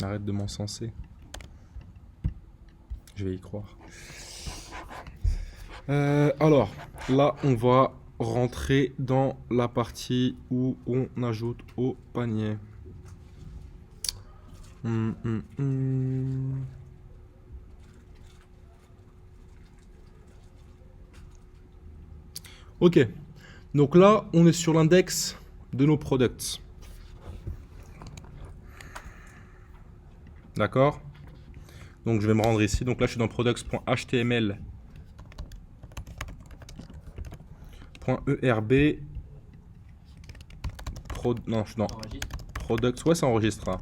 Arrête de m'encenser. Je vais y croire. Alors, là, on va rentrer dans la partie où on ajoute au panier. Ok, donc là, on est sur l'index de nos products. D'accord? Donc je vais me rendre ici. Donc là, je suis dans products.html. .erb. Non, je suis dans products. Ouais, ça enregistre.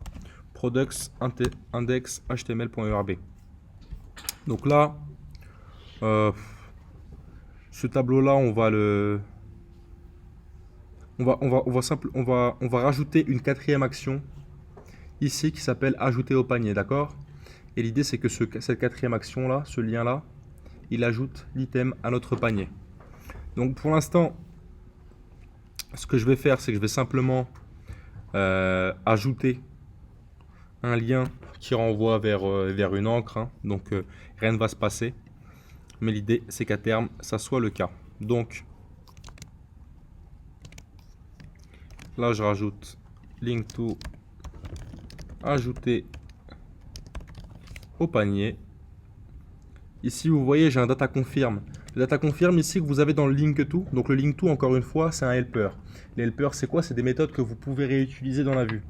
Products index html.erb. Donc là, ce tableau-là, on va le. On va rajouter une quatrième action ici qui s'appelle ajouter au panier, d'accord? Et l'idée c'est que cette quatrième action là, ce lien là, il ajoute l'item à notre panier. Donc pour l'instant, ce que je vais faire, c'est que je vais simplement ajouter un lien qui renvoie vers une encre, hein. Donc rien ne va se passer. Mais l'idée c'est qu'à terme, ça soit le cas. Donc là, je rajoute link to ajouter au panier. Ici, vous voyez, j'ai un data confirm. Le data confirm ici que vous avez dans le link to. Donc le link to, encore une fois, c'est un helper. Les helpers, c'est quoi? C'est des méthodes que vous pouvez réutiliser dans la vue.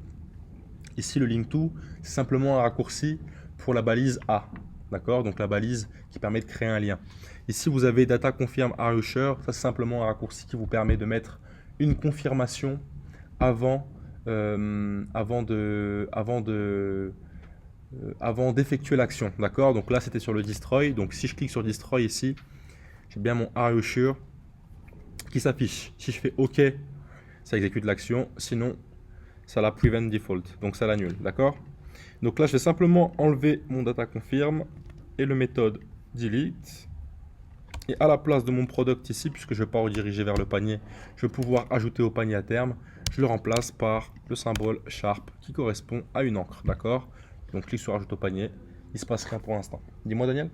Ici, le link to, c'est simplement un raccourci pour la balise A. D'accord? Donc la balise qui permet de créer un lien. Ici, vous avez data confirm are you sure. Ça, c'est simplement un raccourci qui vous permet de mettre une confirmation avant d'effectuer l'action, d'accord? Donc là, c'était sur le destroy. Donc si je clique sur destroy ici, j'ai bien mon are you sure qui s'affiche. Si je fais OK, ça exécute l'action. Sinon, ça la prevent default. Donc ça l'annule, d'accord? Donc là, je vais simplement enlever mon data confirm et le méthode delete. Et à la place de mon product ici, puisque je ne vais pas rediriger vers le panier, je vais pouvoir ajouter au panier à terme. Je le remplace par le symbole sharp qui correspond à une encre, d'accord? Donc clique sur ajoute au panier, il ne se passe rien pour l'instant. Dis-moi Daniel.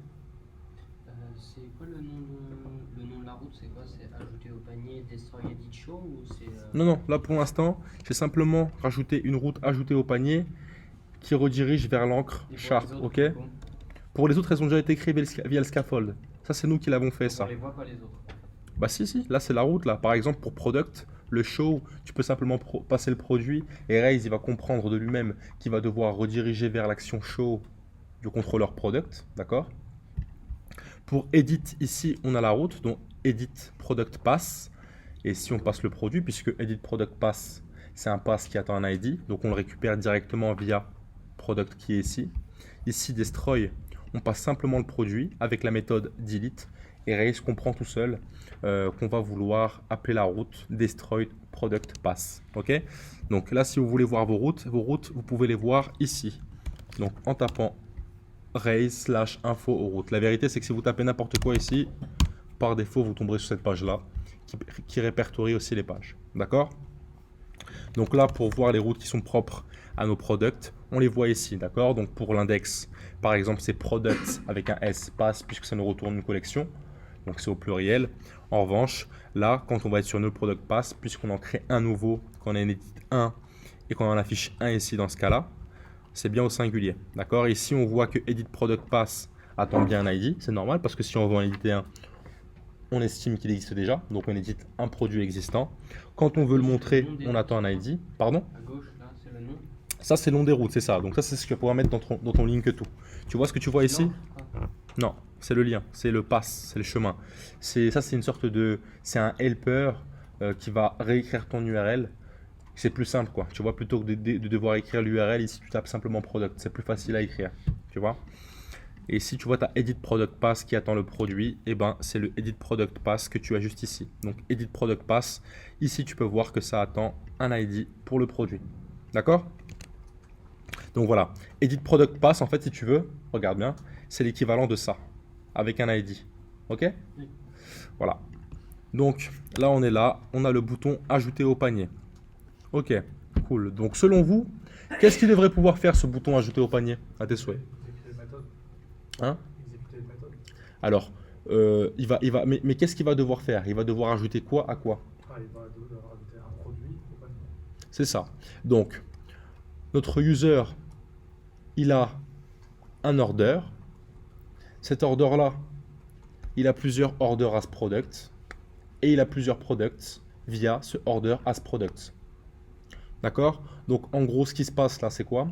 C'est quoi le nom de la route? C'est quoi? C'est ajouter au panier, destroy edit show ou c'est Non, là pour l'instant, j'ai simplement rajouté une route ajoutée au panier qui redirige vers l'encre sharp, ok? Pour les autres, elles ont déjà été créées via le scaffold. Ça, c'est nous qui l'avons fait, ça. On les voit pas les autres. Bah si, là c'est la route là. Par exemple pour product, le show, tu peux simplement passer le produit et Rails il va comprendre de lui-même qu'il va devoir rediriger vers l'action show du contrôleur product, d'accord? Pour edit ici on a la route, donc edit product pass. Et si on passe le produit, puisque edit product pass c'est un pass qui attend un ID, donc on le récupère directement via product qui est ici. Ici destroy, on passe simplement le produit avec la méthode delete. Et Rails comprend tout seul qu'on va vouloir appeler la route destroy product pass. Ok? Donc là, si vous voulez voir vos routes, vous pouvez les voir ici. Donc en tapant Rails/info aux routes. La vérité, c'est que si vous tapez n'importe quoi ici, par défaut, vous tomberez sur cette page-là qui répertorie aussi les pages. D'accord? Donc là, pour voir les routes qui sont propres à nos products, on les voit ici. D'accord? Donc pour l'index, par exemple, c'est products avec un S pass puisque ça nous retourne une collection. Donc c'est au pluriel. En revanche, là, quand on va être sur nos product pass, puisqu'on en crée un nouveau, qu'on a une edit 1 et qu'on en affiche un ici dans ce cas-là, c'est bien au singulier. D'accord? Ici, on voit que edit product pass attend bien un ID. C'est normal parce que si on veut en éditer un, on estime qu'il existe déjà. Donc on édite un produit existant. Quand on veut le montrer, on attend un ID. Pardon? À gauche, là, c'est le nom. Ça, c'est le nom des routes, c'est ça. Donc ça, c'est ce que tu vas pouvoir mettre dans ton link to. Tu vois ce que tu vois ici? Non, c'est le lien, c'est le pass, c'est le chemin. Ça, c'est une sorte de... C'est un helper qui va réécrire ton URL. C'est plus simple, quoi. Tu vois, plutôt que de devoir écrire l'URL, ici, tu tapes simplement product. C'est plus facile à écrire, tu vois. Et si tu vois, tu as edit product pass qui attend le produit, et ben c'est le edit product pass que tu as juste ici. Donc edit product pass, ici tu peux voir que ça attend un ID pour le produit. D'accord? Donc voilà, edit product pass, en fait, si tu veux, regarde bien, c'est l'équivalent de ça, avec un ID. Ok? Oui. Voilà. Donc là, on est là, on a le bouton ajouter au panier. Ok, cool. Donc selon vous, qu'est-ce qu'il devrait pouvoir faire ce bouton ajouter au panier à tes souhaits? Exécuter la méthode. Hein? Exécuter la méthode. Alors, mais qu'est-ce qu'il va devoir faire? Il va devoir ajouter quoi à quoi? Ah, il va devoir ajouter un produit au panier. C'est ça. Donc, notre user, il a un order. Cet order-là, il a plusieurs order as product. Et il a plusieurs products via ce order as product. D'accord? Donc, en gros, ce qui se passe là, c'est quoi?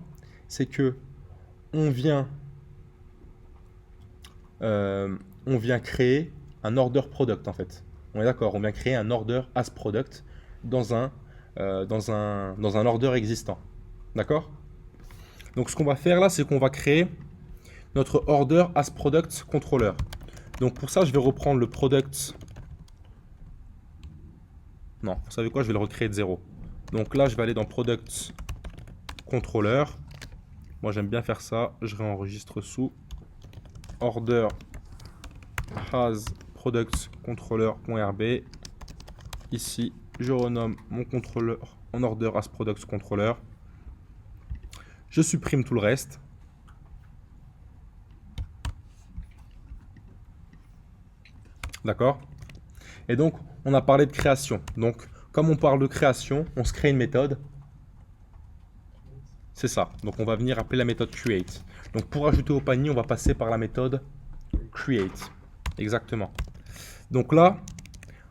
C'est que on vient créer un order product, en fait. On est d'accord? On vient créer un order as product dans un order existant. D'accord? Donc, ce qu'on va faire là, c'est qu'on va créer notre order as product controller. Donc, pour ça, je vais reprendre le product. Non, vous savez quoi? Je vais le recréer de zéro. Donc là, je vais aller dans product controller. Moi, j'aime bien faire ça. Je réenregistre sous order as product controller.rb. Ici, je renomme mon contrôleur en order as product controller. Je supprime tout le reste. D'accord? Et donc, on a parlé de création. Donc, comme on parle de création, on se crée une méthode. C'est ça. Donc, on va venir appeler la méthode create. Donc, pour ajouter au panier, on va passer par la méthode create. Exactement. Donc là,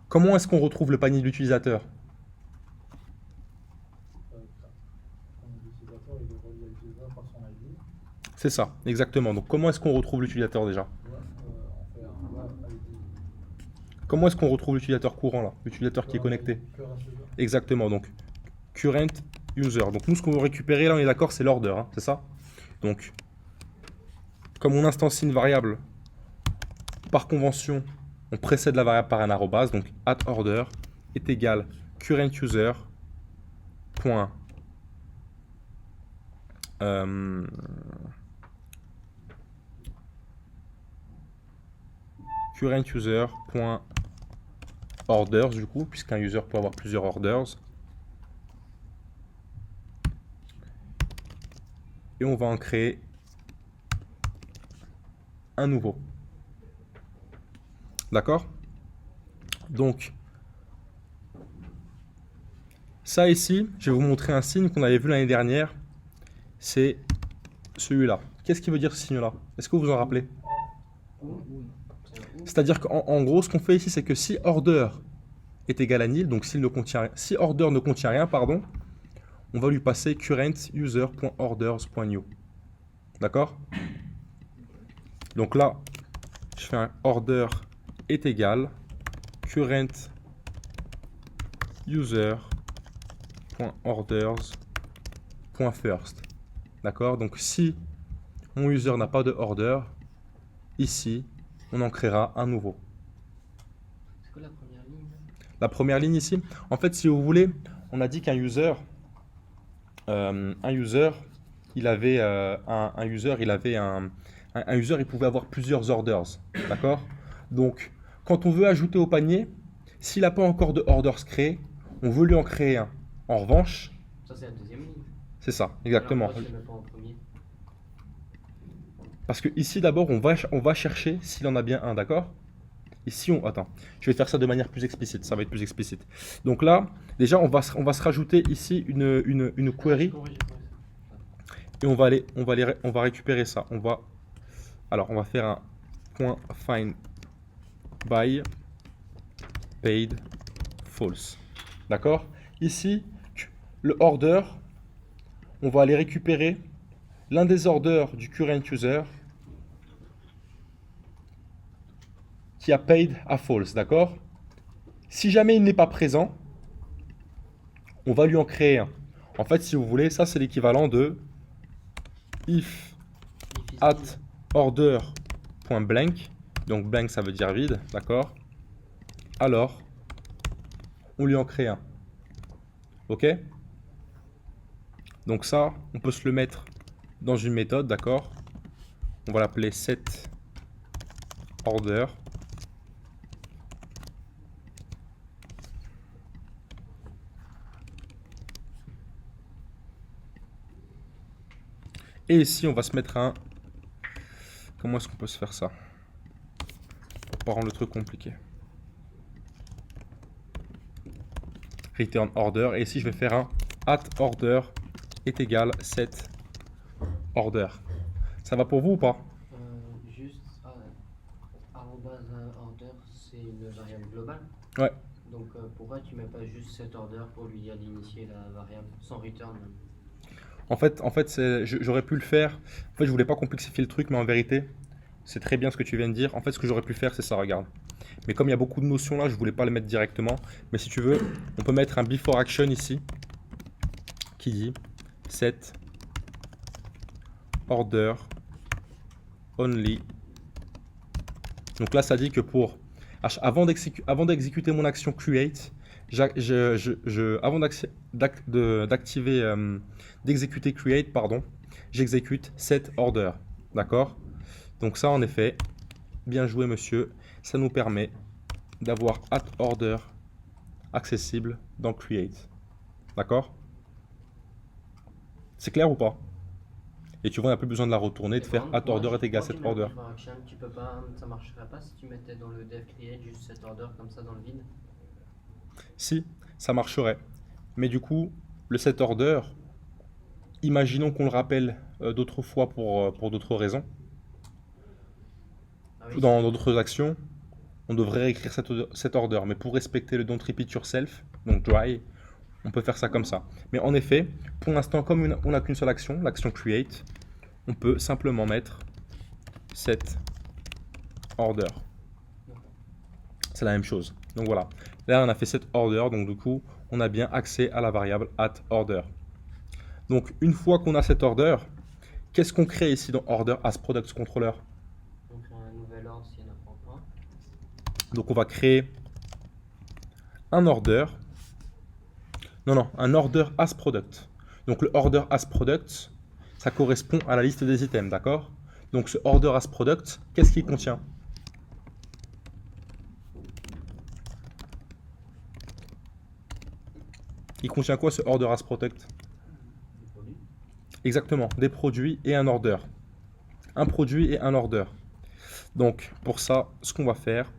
comment est-ce qu'on retrouve le panier de l'utilisateur? L'utilisateur, il est relié à l'utilisateur par son ID. C'est ça, exactement. Donc, comment est-ce qu'on retrouve l'utilisateur déjà? On fait un web ID. Comment est-ce qu'on retrouve l'utilisateur courant là? L'utilisateur qui est connecté? Current user. Exactement. Donc, current user. Donc, nous, ce qu'on veut récupérer là, on est d'accord, c'est l'order, hein, c'est ça? Donc, comme on instancie une variable, par convention, on précède la variable par un arrobase. Donc, @order est égal current user point current user point orders du coup, puisqu'un user peut avoir plusieurs orders. Et on va en créer un nouveau. D'accord? Donc, ça ici, je vais vous montrer un signe qu'on avait vu l'année dernière. C'est celui-là. Qu'est-ce qui veut dire ce signe-là? Est-ce que vous vous en rappelez? C'est-à-dire qu'en gros, ce qu'on fait ici, c'est que si order est égal à nil, donc si order ne contient rien, pardon, on va lui passer current user.orders.new. D'accord? Donc là, je fais un order est égal current user.orders.first. D'accord? Donc si mon user n'a pas de order, ici, on en créera un nouveau. C'est quoi la première ligne là? La première ligne ici, en fait, si vous voulez, on a dit qu'un user, il pouvait avoir plusieurs orders, d'accord? Donc, quand on veut ajouter au panier, s'il n'a pas encore de orders créés, on veut lui en créer un. En revanche, Ça, c'est la deuxième ligne. c'est ça, exactement. Alors, pourquoi tu le mets pas en premier? Parce que ici, d'abord, on va chercher s'il en a bien un, d'accord? Ici, attends, je vais faire ça de manière plus explicite, ça va être plus explicite. Donc là, déjà, on va se rajouter ici une query. Et on va récupérer ça. On va faire un point find by paid false. D'accord? Ici, le order, on va aller récupérer l'un des orders du current user qui a paid à false. D'accord? Si jamais il n'est pas présent, on va lui en créer un. En fait, si vous voulez, ça c'est l'équivalent de if at order.blank, donc blank ça veut dire vide, d'accord? Alors, on lui en crée un. Ok? Donc ça, on peut se le mettre dans une méthode, d'accord? On va l'appeler setOrder. Et ici, on va se mettre un... Comment est-ce qu'on peut se faire ça? Pour pas rendre le truc compliqué. Return order. Et ici, je vais faire un at order est égal set order. Ça va pour vous ou pas? Juste, arrobase order, c'est une variable globale. Ouais. Donc pourquoi tu mets pas juste cet order pour lui dire d'initier la variable sans return même? En fait j'aurais pu le faire. En fait, je voulais pas complexifier le truc, mais en vérité, c'est très bien ce que tu viens de dire. En fait, ce que j'aurais pu faire, c'est ça, regarde. Mais comme il y a beaucoup de notions là, je voulais pas les mettre directement. Mais si tu veux, on peut mettre un before action ici qui dit set order only. Donc là, ça dit que pour avant d'exécuter mon action create, avant d'exécuter create, pardon, j'exécute set order. D'accord? Donc ça, en effet, bien joué, monsieur. Ça nous permet d'avoir at order accessible dans create. D'accord? C'est clair ou pas? Et tu vois, on n'a plus besoin de la retourner, de faire at order est égal set order. Tu peux pas, ça marcherait pas si tu mettais dans le dev create juste cet order comme ça dans le vide? Si, ça marcherait. Mais du coup, le set order, imaginons qu'on le rappelle d'autres fois pour d'autres raisons. Ah oui, Dans d'autres actions, on devrait réécrire cet order. Mais pour respecter le don't repeat yourself, donc dry, on peut faire ça comme ça. Mais en effet, pour l'instant, comme on n'a qu'une seule action, l'action create, on peut simplement mettre set order. C'est la même chose. Donc voilà. Là, on a fait set order, donc du coup, on a bien accès à la variable at order. Donc, une fois qu'on a cet order, qu'est-ce qu'on crée ici dans order as product controller? on crée un nouvel ordre s'il n'y en a pas un. Donc, on va créer un order. Non, un order as product. Donc, le order as product, ça correspond à la liste des items, d'accord? Donc, ce order as product, qu'est-ce qu'il contient? Il contient quoi ce order as product? Exactement, des produits et un order. Un produit et un order. Donc, pour ça, ce qu'on va faire...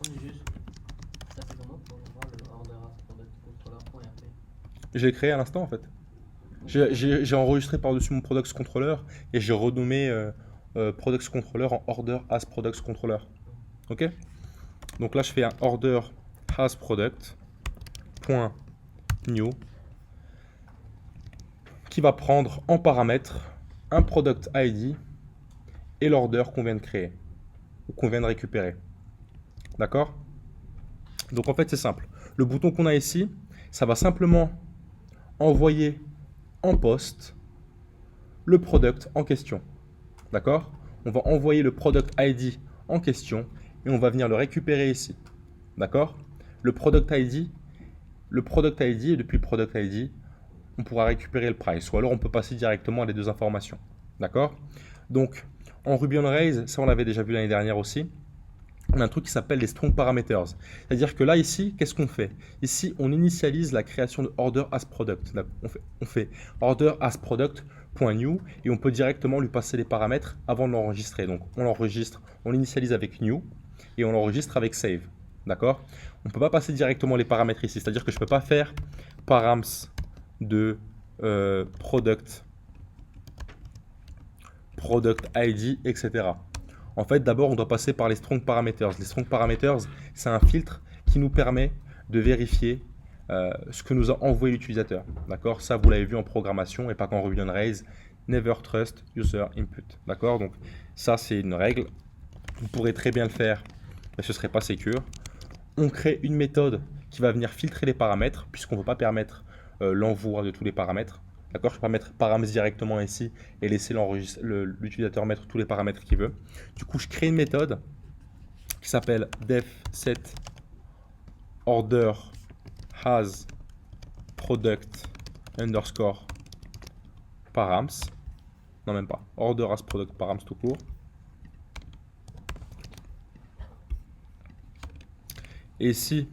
Ça fait comment pour voir le order as product controller.rp? Je l'ai créé à l'instant, en fait. J'ai enregistré par-dessus mon products controller et j'ai renommé products controller en order as products controller. Ok? Donc là, je fais un order as product point new qui va prendre en paramètre un product ID et l'order qu'on vient de créer ou qu'on vient de récupérer. D'accord? Donc en fait, c'est simple. Le bouton qu'on a ici, ça va simplement envoyer en poste le product en question. D'accord? On va envoyer le product ID en question et on va venir le récupérer ici. D'accord? Le product ID et depuis le product ID, on pourra récupérer le price. Ou alors on peut passer directement à les deux informations. D'accord? Donc, en Ruby on Rails, ça on l'avait déjà vu l'année dernière aussi, on a un truc qui s'appelle les strong parameters. C'est-à-dire que là, ici, qu'est-ce qu'on fait? Ici, on initialise la création de order as product. On fait order as product.new et on peut directement lui passer les paramètres avant de l'enregistrer. Donc, on l'enregistre, on l'initialise avec new et on l'enregistre avec save. D'accord? On ne peut pas passer directement les paramètres ici. C'est-à-dire que je ne peux pas faire params de product ID, etc. En fait, d'abord, on doit passer par les strong parameters. Les strong parameters, c'est un filtre qui nous permet de vérifier ce que nous a envoyé l'utilisateur. D'accord? Ça, vous l'avez vu en programmation et pas qu'en Ruby on Rails. Never trust user input. D'accord? Donc, ça, c'est une règle. Vous pourrez très bien le faire, mais ce ne serait pas secure. On crée une méthode qui va venir filtrer les paramètres, puisqu'on ne peut pas permettre l'envoi de tous les paramètres. D'accord? Je ne peux pas mettre params directement ici et laisser l'utilisateur mettre tous les paramètres qu'il veut. Du coup, je crée une méthode qui s'appelle def set order has product underscore params. Non, même pas. Order as product params tout court. Et ici,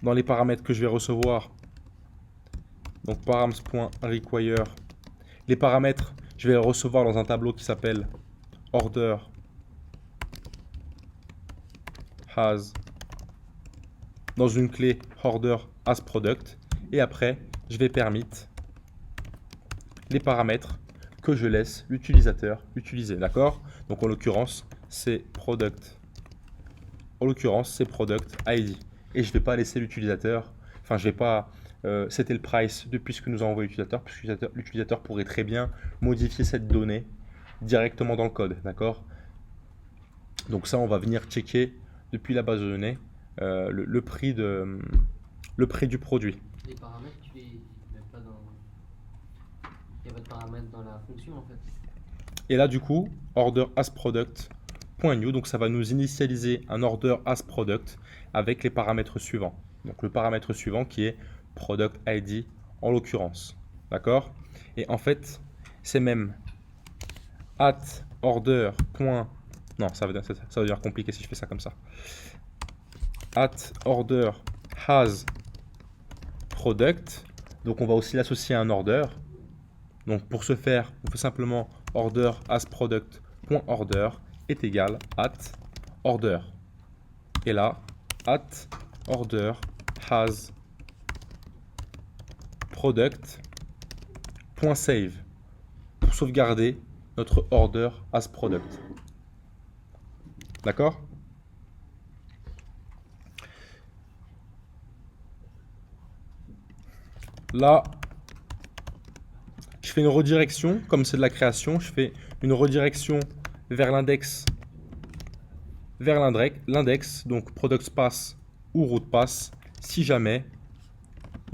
dans les paramètres que je vais recevoir, donc params.require, Les paramètres, je vais les recevoir dans un tableau qui s'appelle order has, dans une clé order as product. Et après, je vais permit les paramètres que je laisse l'utilisateur utiliser. D'accord? Donc en l'occurrence, c'est product. En l'occurrence, c'est product ID. Et je ne vais pas laisser l'utilisateur, enfin, je vais pas c'était le price depuis ce que nous a envoyé l'utilisateur, puisque l'utilisateur pourrait très bien modifier cette donnée directement dans le code. D'accord? Donc ça, on va venir checker depuis la base de données le prix du produit. Les paramètres, tu les mets pas dans. Il n'y a pas de paramètres dans la fonction en fait. Et là, du coup, order as product.new, donc ça va nous initialiser un order as product avec les paramètres suivants. Donc le paramètre suivant qui est product ID en l'occurrence. D'accord? Et en fait, c'est même at order. Non, ça va devenir compliqué si je fais ça comme ça. At order has product. Donc on va aussi l'associer à un order. Donc pour ce faire, on fait simplement order as product.order est égal at order. Et là, at order has product.save pour sauvegarder notre order as product. D'accord? Là, je fais une redirection, comme c'est de la création, je fais une redirection vers l'index, donc product pass ou route pass, si jamais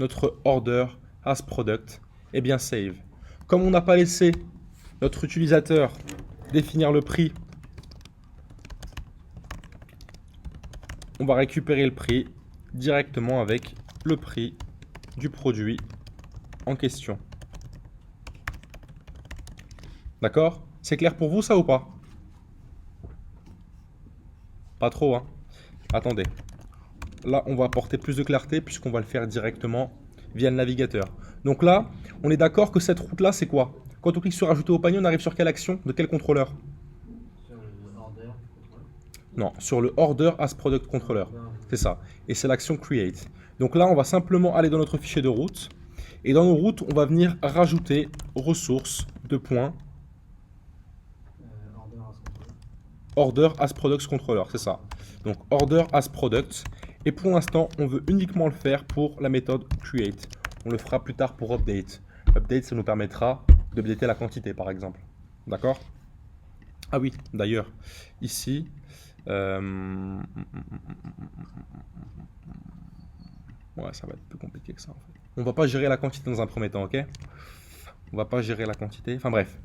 notre order as product est bien save. Comme on n'a pas laissé notre utilisateur définir le prix, on va récupérer le prix directement avec le prix du produit en question. D'accord? C'est clair pour vous ça ou pas? Pas trop, hein? Attendez. Là, on va apporter plus de clarté puisqu'on va le faire directement via le navigateur. Donc là, on est d'accord que cette route-là, c'est quoi? Quand on clique sur ajouter au panier, on arrive sur quelle action? De quel contrôleur? Sur le order contrôleur. Non, sur le order as product controller. C'est ça. Et c'est l'action create. Donc là, on va simplement aller dans notre fichier de route. Et dans nos routes, on va venir rajouter ressources de points order as products controller. C'est ça. Donc order as products. Et pour l'instant, on veut uniquement le faire pour la méthode create. On le fera plus tard pour update. Update, ça nous permettra d'updater la quantité, par exemple. D'accord? Ah oui, d'ailleurs, ici, ouais, ça va être plus compliqué que ça, en fait. On va pas gérer la quantité dans un premier temps, ok? On va pas gérer la quantité. Enfin bref.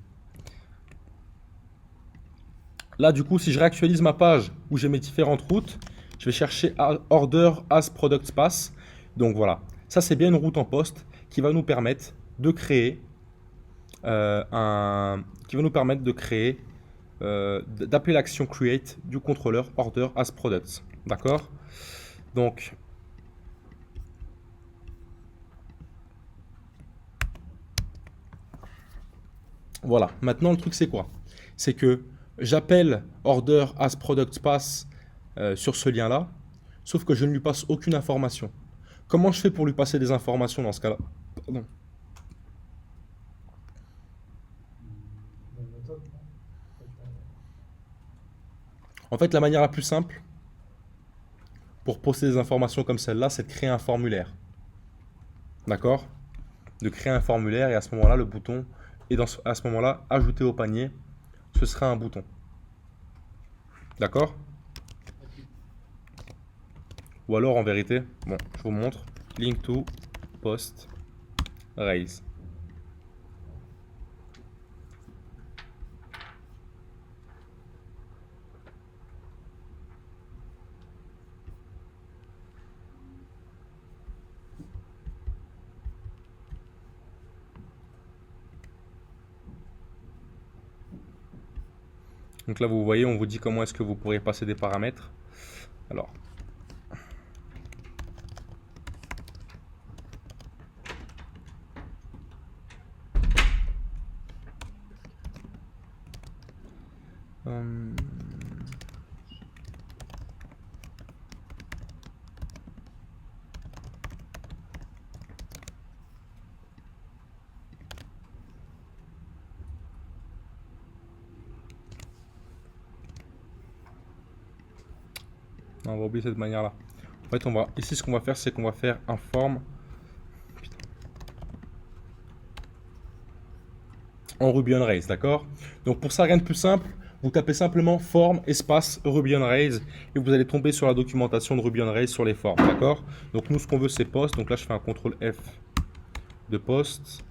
Là, du coup, si je réactualise ma page où j'ai mes différentes routes, je vais chercher order as product pass. Donc voilà, ça c'est bien une route en poste qui va nous permettre de créer d'appeler l'action create du contrôleur order as products. D'accord? Donc voilà. Maintenant le truc c'est quoi? C'est que j'appelle order as product pass sur ce lien là, sauf que je ne lui passe aucune information. Comment je fais pour lui passer des informations dans ce cas-là? Pardon. En fait, la manière la plus simple pour poster des informations comme celle-là, c'est de créer un formulaire. D'accord? De créer un formulaire et à ce moment-là, le bouton, et à ce moment-là, ajouter au panier, ce sera un bouton. D'accord? Ou alors, en vérité, bon, je vous montre, link to post raise. Donc là, vous voyez, on vous dit comment est-ce que vous pourriez passer des paramètres. Alors, Euh, non, on va oublier cette manière-là. En fait, ici, ce qu'on va faire, c'est qu'on va faire un form en Ruby on Rails, d'accord? Donc pour ça, rien de plus simple, vous tapez simplement form espace Ruby on Rails et vous allez tomber sur la documentation de Ruby on Rails sur les formes, d'accord? Donc nous, ce qu'on veut, c'est post. Donc là, je fais un CTRL F de post.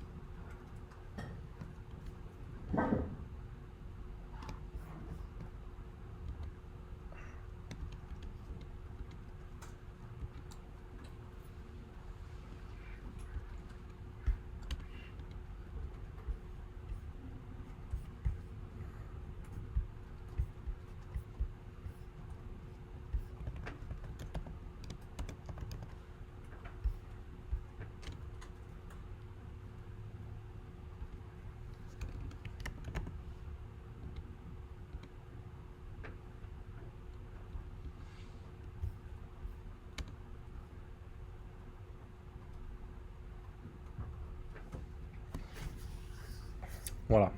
Voilà.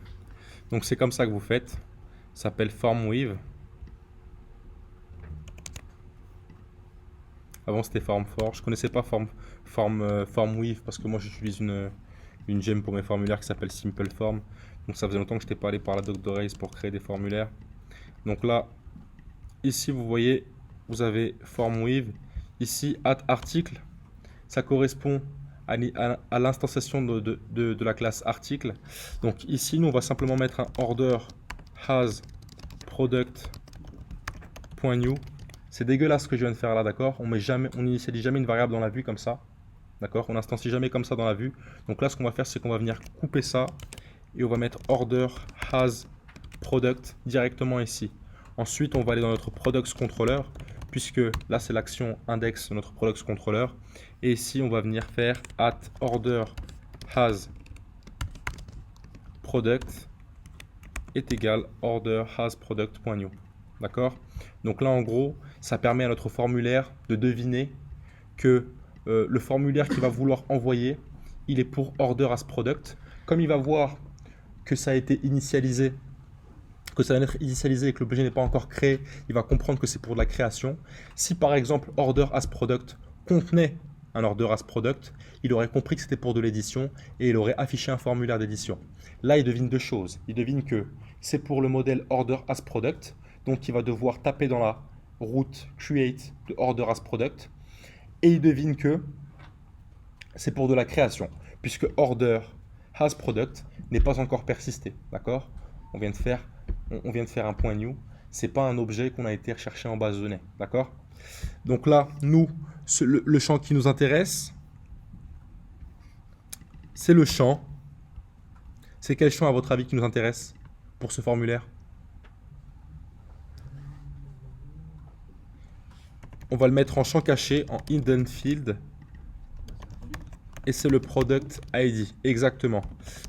Donc c'est comme ça que vous faites. Ça s'appelle form with. Avant c'était form for. Je connaissais pas form with parce que moi j'utilise une gemme pour mes formulaires qui s'appelle simple form. Donc ça faisait longtemps que je n'étais pas allé par la doc de Rails pour créer des formulaires. Donc là, ici vous voyez, vous avez form with. Ici article, ça correspond à l'instanciation de la classe article. Donc ici, nous, on va simplement mettre un order has product.new. C'est dégueulasse ce que je viens de faire là, d'accord? On n'initialise jamais une variable dans la vue comme ça. D'accord? On n'instancie jamais comme ça dans la vue. Donc là, ce qu'on va faire, c'est qu'on va venir couper ça et on va mettre order has product directement ici. Ensuite, on va aller dans notre products controller, puisque là, c'est l'action index de notre products controller. Et ici, on va venir faire at order has product est égal order has product.new. D'accord? Donc là, en gros, ça permet à notre formulaire de deviner que le formulaire qu'il va vouloir envoyer, il est pour order as product. Comme il va voir que ça a été initialisé, que ça va être initialisé et que l'objet n'est pas encore créé, il va comprendre que c'est pour de la création. Si par exemple order as product contenait un order as product, il aurait compris que c'était pour de l'édition et il aurait affiché un formulaire d'édition. Là, il devine deux choses. Il devine que c'est pour le modèle order as product, donc il va devoir taper dans la route create de order as product, et il devine que c'est pour de la création, puisque order has product n'est pas encore persisté. D'accord? On vient de faire un point new. C'est pas un objet qu'on a été recherché en base de données. D'accord? Donc là, nous, le champ qui nous intéresse, c'est le champ. C'est quel champ, à votre avis, qui nous intéresse pour ce formulaire? On va le mettre en champ caché, en hidden field. Et c'est le product ID, exactement.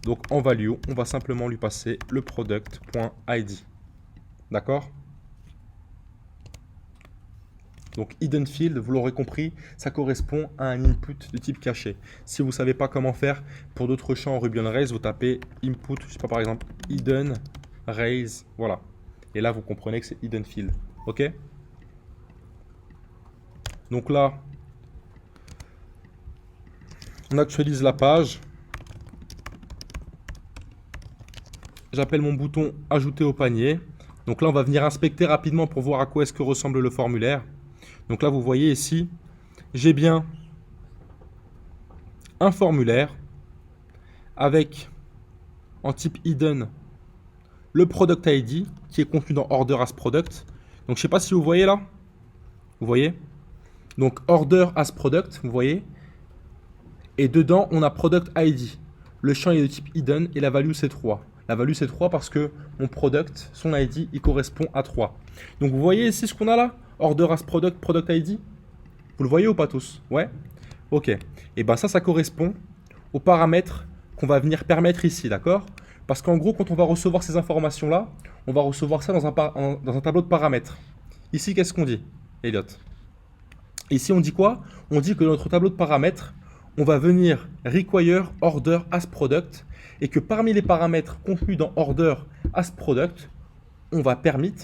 Donc en value, on va simplement lui passer le product.id. D'accord? Donc hidden field, vous l'aurez compris, ça correspond à un input de type caché. Si vous ne savez pas comment faire pour d'autres champs en Ruby on Rails, vous tapez input, je sais pas, par exemple hidden Rails, voilà. Et là, vous comprenez que c'est hidden field. Ok? Donc là, on actualise la page. J'appelle mon bouton ajouter au panier. Donc là, on va venir inspecter rapidement pour voir à quoi est-ce que ressemble le formulaire. Donc là, vous voyez ici, j'ai bien un formulaire avec en type hidden le product ID qui est contenu dans order as product. Donc je ne sais pas si vous voyez là. Vous voyez? Donc order as product, vous voyez? Et dedans, on a product ID. Le champ est de type hidden et la value c'est 3. La value c'est 3 parce que mon product, son ID, il correspond à 3. Donc vous voyez ici ce qu'on a là? Order as product, product ID. Vous le voyez ou pas tous? Ouais? Ok. Et bien ça correspond aux paramètres qu'on va venir permettre ici, d'accord? Parce qu'en gros, quand on va recevoir ces informations-là, on va recevoir ça dans un tableau de paramètres. Ici, qu'est-ce qu'on dit, Elliot? Ici, on dit quoi? On dit que dans notre tableau de paramètres, on va venir require order as product et que parmi les paramètres contenus dans order as product, on va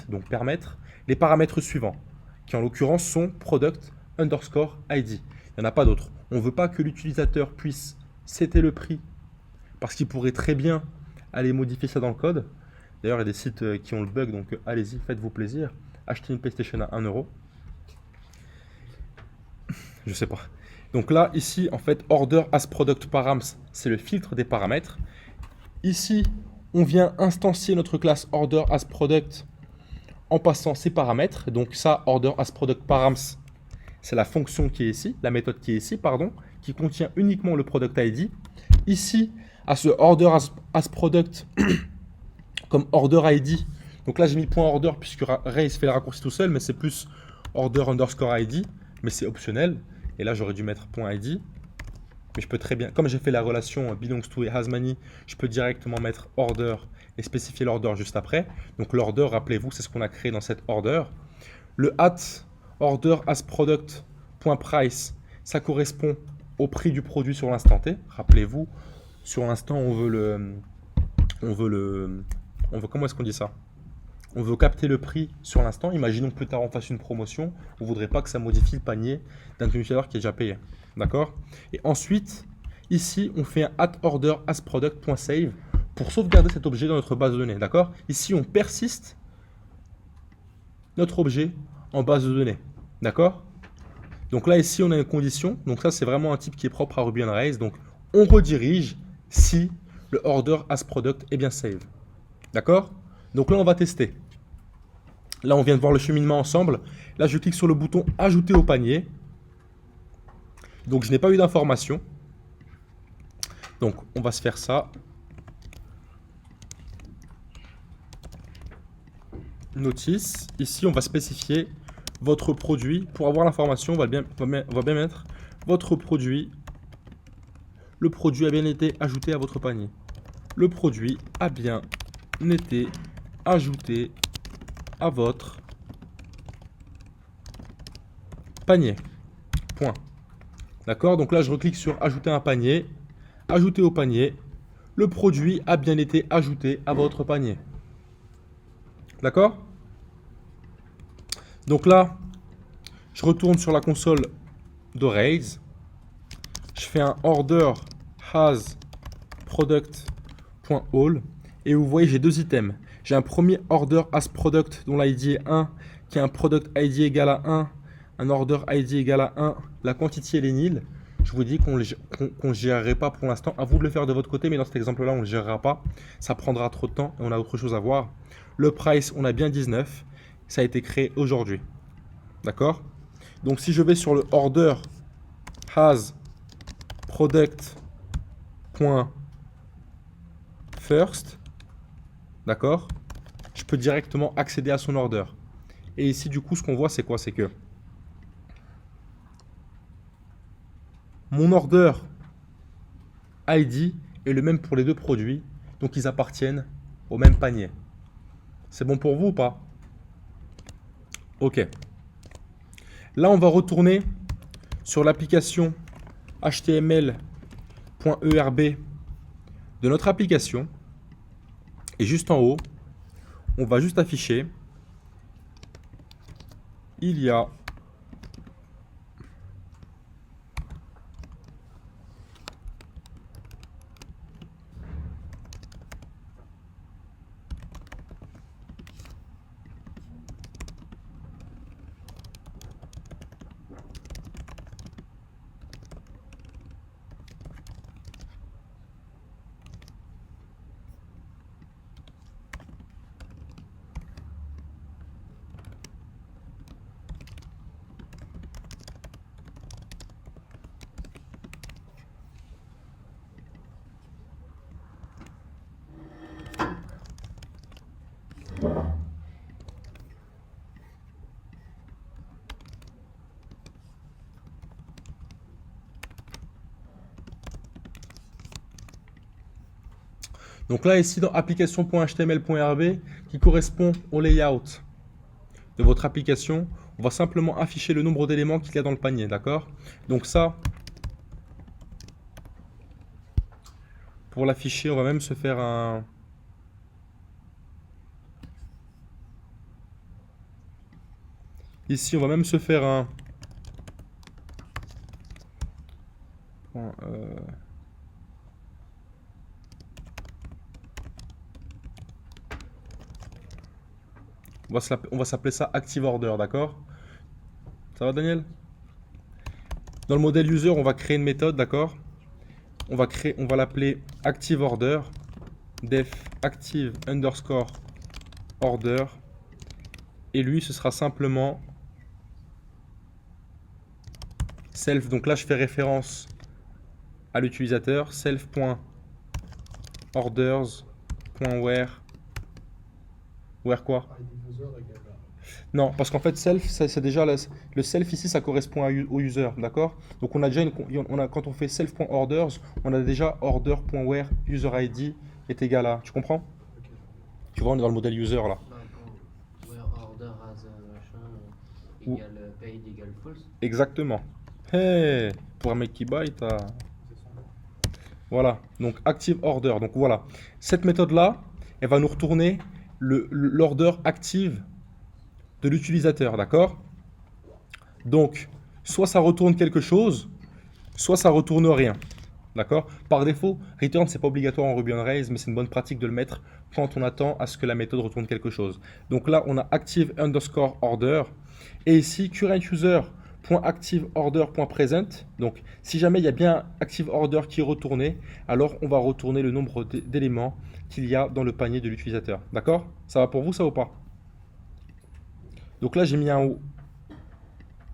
donc permettre les paramètres suivants, qui en l'occurrence sont product underscore ID. Il n'y en a pas d'autres. On ne veut pas que l'utilisateur puisse setter le prix parce qu'il pourrait très bien aller modifier ça dans le code. D'ailleurs, il y a des sites qui ont le bug, donc allez-y, faites-vous plaisir. Achetez une PlayStation à 1 euro. Je sais pas. Donc là, ici, en fait, order as product params, c'est le filtre des paramètres. Ici, on vient instancier notre classe order as product en passant ces paramètres. Donc ça, order as product params, c'est la fonction qui est ici, la méthode qui est ici, pardon, qui contient uniquement le product ID. Ici, à ce order as product comme order ID. Donc là, j'ai mis point order puisque Rails fait le raccourci tout seul, mais c'est plus order underscore ID, mais c'est optionnel. Et là, j'aurais dû mettre point .id. Mais je peux très bien, comme j'ai fait la relation belongs to et has many, je peux directement mettre order et spécifier l'order juste après. Donc l'order, rappelez-vous, c'est ce qu'on a créé dans cette order. Le at order as product.price, ça correspond au prix du produit sur l'instant T. Rappelez-vous, sur l'instant, comment est-ce qu'on dit ça? On veut capter le prix sur l'instant. Imaginons que plus tard on fasse une promotion. On ne voudrait pas que ça modifie le panier d'un utilisateur qui est déjà payé. D'accord? Et ensuite, ici, on fait un @order as product.save pour sauvegarder cet objet dans notre base de données. D'accord? Ici, on persiste notre objet en base de données. D'accord? Donc là, ici, on a une condition. Donc ça, c'est vraiment un type qui est propre à Ruby on Rails. Donc, on redirige si le order as product est bien save. D'accord? Donc là, on va tester. Là, on vient de voir le cheminement ensemble. Là, je clique sur le bouton « Ajouter au panier ». Donc, je n'ai pas eu d'information. Donc, on va se faire ça. Notice. Ici, on va spécifier votre produit. Pour avoir l'information, on va bien mettre votre produit. Le produit a bien été ajouté à votre panier. Le produit a bien été ajouté à votre panier. Point. D'accord? Donc là, je reclique sur ajouter un panier. Ajouter au panier. Le produit a bien été ajouté à votre panier. D'accord? Donc là, je retourne sur la console de Rails. Je fais un order has product.all et vous voyez, j'ai deux items. J'ai un premier order as product dont l'ID est 1, qui a un product ID égal à 1, un order ID égal à 1, la quantité elle est nulle. Je vous dis qu'on ne gérerait pas pour l'instant. À vous de le faire de votre côté, mais dans cet exemple-là, on ne le gérera pas. Ça prendra trop de temps et on a autre chose à voir. Le price, on a bien 19. Ça a été créé aujourd'hui. D'accord? Donc si je vais sur le order has product.first, d'accord? Je peux directement accéder à son order. Et ici, du coup, ce qu'on voit, c'est quoi? C'est que mon order ID est le même pour les deux produits, donc ils appartiennent au même panier. C'est bon pour vous ou pas? Ok. Là, on va retourner sur l'application html.erb de notre application. Et juste en haut, on va juste afficher il y a Donc là, ici, dans application.html.rb, qui correspond au layout de votre application, on va simplement afficher le nombre d'éléments qu'il y a dans le panier, d'accord? Donc ça, pour l'afficher, on va même se faire un... Ici, on va même se faire un... point, on va s'appeler ça Active Order, d'accord? Ça va, Daniel? Dans le modèle user, on va créer une méthode, d'accord? On va l'appeler Active Order, def active underscore order, et lui, ce sera simplement self. Donc là, je fais référence à l'utilisateur, self.orders.where. Where quoi? ID user égale Non, parce qu'en fait, self, c'est déjà le self ici, ça correspond au user, d'accord? Donc on a déjà quand on fait self.orders, on a déjà order.where user ID est égal à. Tu comprends? ok. Tu vois, on est dans le modèle user là. Bah, where order as machin Ou- égale paid égale false. Exactement. Hey, pour un mec qui buy, t'as. C'est son nom. Voilà, donc active order. Donc voilà, cette méthode-là, elle va nous retourner l'order active de l'utilisateur, d'accord? Donc, soit ça retourne quelque chose, soit ça retourne rien, d'accord? Par défaut, return, c'est pas obligatoire en Ruby on Rails, mais c'est une bonne pratique de le mettre quand on attend à ce que la méthode retourne quelque chose. Donc là, on a active underscore order, et ici, current user .activeOrder.present. Donc, si jamais il y a bien ActiveOrder qui est retourné, alors on va retourner le nombre d'éléments qu'il y a dans le panier de l'utilisateur. D'accord? Ça va pour vous, ça ou pas? Donc là, j'ai mis un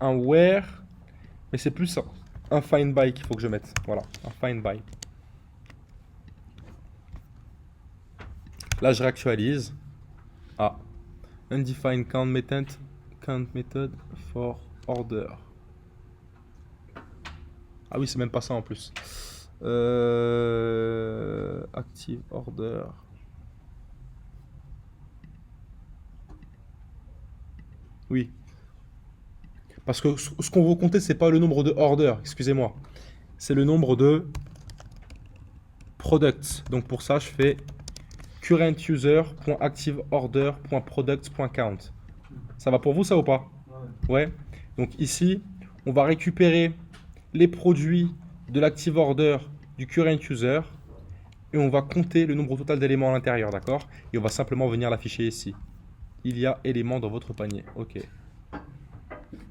where, mais c'est plus un find by qu'il faut que je mette. Voilà, un find by. Là, je réactualise. Ah, undefined count method for order. Ah oui, c'est même pas ça en plus. Active order. Oui. Parce que ce qu'on veut compter, c'est pas le nombre de orders, excusez-moi. C'est le nombre de products. Donc pour ça, je fais currentuser.activeorder.products.count. Ça va pour vous, ça ou pas? Ouais. Donc ici, on va récupérer les produits de l'active order du current user et on va compter le nombre total d'éléments à l'intérieur, d'accord? Et on va simplement venir l'afficher ici. Il y a éléments dans votre panier. Ok.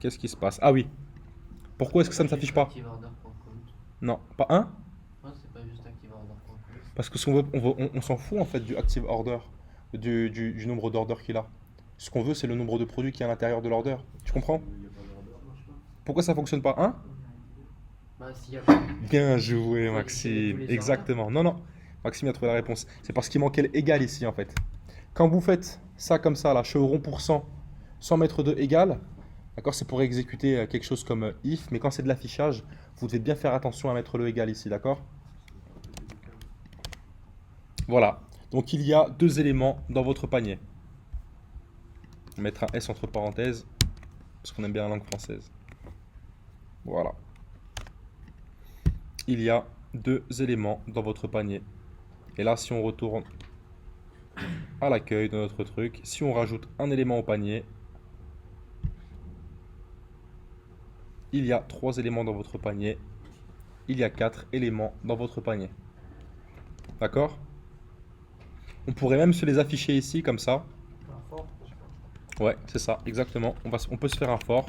Qu'est-ce qui se passe? Ah oui. Pourquoi est-ce que ça ne s'affiche pas? ActiveOrder.count. Non, pas un. Ouais, c'est pas juste ActiveOrder.count. Parce que on s'en fout en fait du active order, du nombre d'orders qu'il a. Ce qu'on veut, c'est le nombre de produits qui est à l'intérieur de l'order. Tu comprends? Pourquoi ça fonctionne pas? Un? Bah, s'il y a Bien joué, Faut les Maxime. ordres. Exactement. Non, non. Maxime a trouvé la réponse. C'est parce qu'il manquait l'égal ici, en fait. Quand vous faites ça comme ça, là, je fais au rond pour cent, sans mettre de égal, d'accord, c'est pour exécuter quelque chose comme if, mais quand c'est de l'affichage, vous devez bien faire attention à mettre le égal ici, d'accord? Voilà. Donc, il y a deux éléments dans votre panier. On va mettre un S entre parenthèses, parce qu'on aime bien la langue française. Voilà. Il y a deux éléments dans votre panier. Et là, si on retourne à l'accueil de notre truc, si on rajoute un élément au panier, il y a 3 éléments dans votre panier. Il y a 4 éléments dans votre panier. D'accord? On pourrait même se les afficher ici, comme ça. Un fort, je sais pas. Ouais, c'est ça, exactement. On peut se faire un for.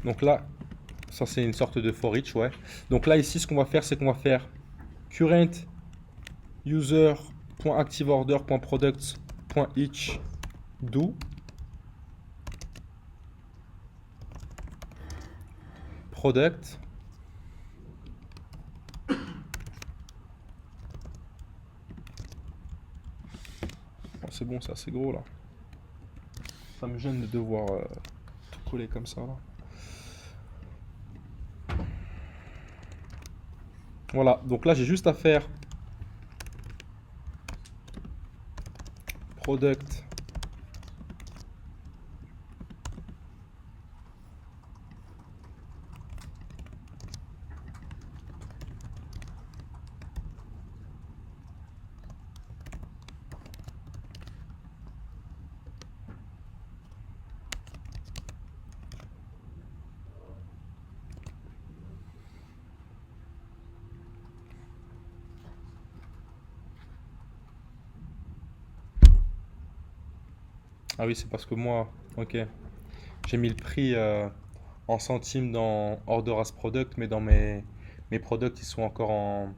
Donc là, ça c'est une sorte de for each, ouais. Donc là, ici, ce qu'on va faire, c'est qu'on va faire current user.activeorder.products.each do product. Oh, c'est bon, c'est assez gros là. Ça me gêne de devoir tout coller comme ça là. Voilà, donc là j'ai juste à faire product Ah oui, c'est parce que moi, ok, j'ai mis le prix en centimes dans order as product, mais dans mes products, ils sont encore en